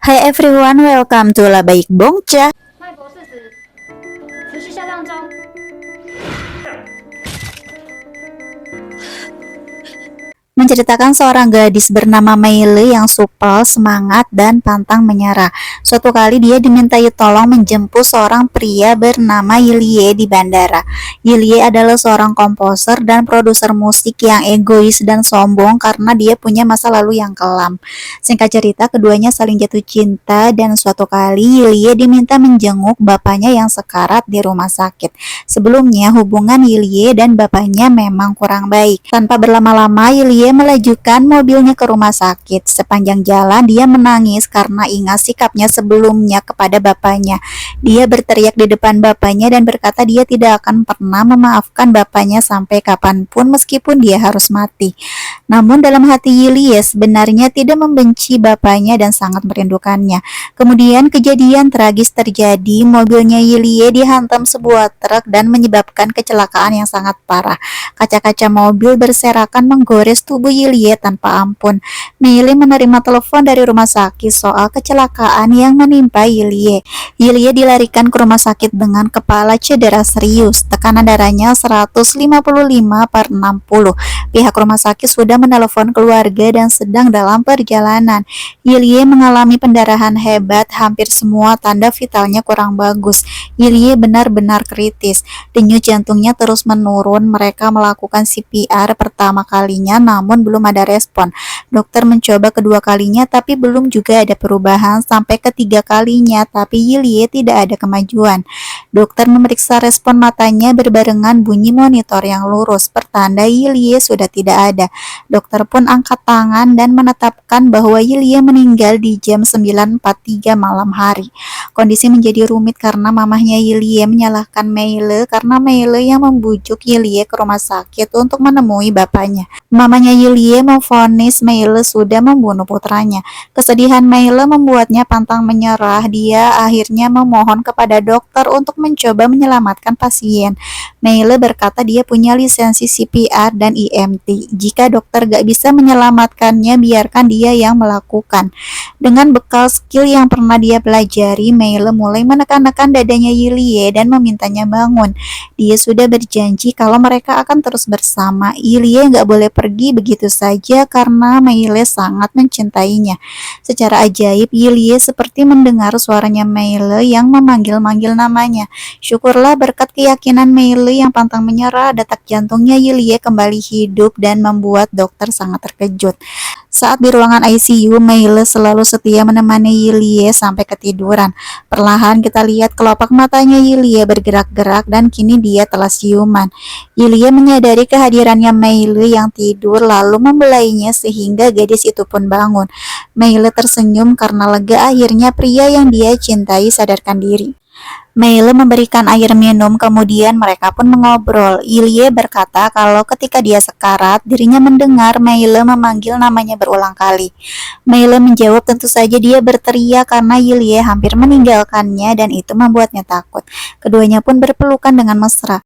Hi everyone, welcome to La Baik Bongcha. 脉搏四十，持续下降中。Menceritakan seorang gadis bernama Meile yang supel, semangat, dan pantang menyerah. Suatu kali dia dimintai tolong menjemput seorang pria bernama Yilie di bandara. Yilie adalah seorang komposer dan produser musik yang egois dan sombong karena dia punya masa lalu yang kelam. Singkat cerita, keduanya saling jatuh cinta dan suatu kali Yilie diminta menjenguk bapaknya yang sekarat di rumah sakit. Sebelumnya, hubungan Yilie dan bapaknya memang kurang baik. Tanpa berlama-lama, Yilie melajukan mobilnya ke rumah sakit. Sepanjang jalan dia menangis karena ingat sikapnya sebelumnya kepada bapaknya. Dia berteriak di depan bapaknya dan berkata dia tidak akan pernah memaafkan bapaknya sampai kapanpun meskipun dia harus mati. Namun dalam hati Yilie sebenarnya tidak membenci bapaknya dan sangat merindukannya. Kemudian kejadian tragis terjadi, mobilnya Yilie dihantam sebuah truk dan menyebabkan kecelakaan yang sangat parah. Kaca-kaca mobil berserakan menggores tubuh Yilie tanpa ampun. Meile menerima telepon dari rumah sakit soal kecelakaan yang menimpa Yilie. Yilie dilarikan ke rumah sakit dengan kepala cedera serius. Tekanan darahnya 155/60. Pihak rumah sakit sudah menelepon keluarga dan sedang dalam perjalanan. Yilie mengalami pendarahan hebat, hampir semua tanda vitalnya kurang bagus. Yilie benar-benar kritis. Denyut jantungnya terus menurun. Mereka melakukan CPR pertama kalinya namun belum ada respon. Dokter mencoba kedua kalinya tapi belum juga ada perubahan. Sampai ketiga kalinya tapi Yilie tidak ada kemajuan. Dokter memeriksa respon matanya berbarengan bunyi monitor yang lurus, pertanda Yilie sudah tidak ada. Dokter pun angkat tangan dan menetapkan bahwa Yilie meninggal di jam 9.43 malam hari. Kondisi menjadi rumit karena mamahnya Yilie menyalahkan Meile karena Meile yang membujuk Yilie ke rumah sakit untuk menemui bapaknya. Mamanya Yilie memvonis Meile sudah membunuh putranya. Kesedihan Meile membuatnya pantang menyerah. Dia akhirnya memohon kepada dokter untuk mencoba menyelamatkan pasien. Meile berkata dia punya lisensi CPR dan EMT. Jika dokter gak bisa menyelamatkannya, biarkan dia yang melakukan. Dengan bekal skill yang pernah dia pelajari, Meile mulai menekan-nekan dadanya Yilie dan memintanya bangun. Dia sudah berjanji kalau mereka akan terus bersama. Yilie gak boleh pergi begitu saja karena Meile sangat mencintainya. Secara ajaib, Yilie seperti mendengar suaranya Meile yang memanggil-manggil namanya. Syukurlah berkat keyakinan Meile yang pantang menyerah, detak jantungnya Yilie kembali hidup dan membuat dokter sangat terkejut. Saat di ruangan ICU, Meile selalu setia menemani Yilie sampai ketiduran. Perlahan kita lihat kelopak matanya Yilie bergerak-gerak dan kini dia telah siuman. Yilie menyadari kehadirannya Meile yang tidur lalu membelainya sehingga gadis itu pun bangun. Meile tersenyum karena lega akhirnya pria yang dia cintai sadarkan diri. Meile memberikan air minum, kemudian mereka pun mengobrol. Yilie berkata kalau ketika dia sekarat, dirinya mendengar Meile memanggil namanya berulang kali. Meile menjawab tentu saja dia berteriak karena Yilie hampir meninggalkannya dan itu membuatnya takut. Keduanya pun berpelukan dengan mesra.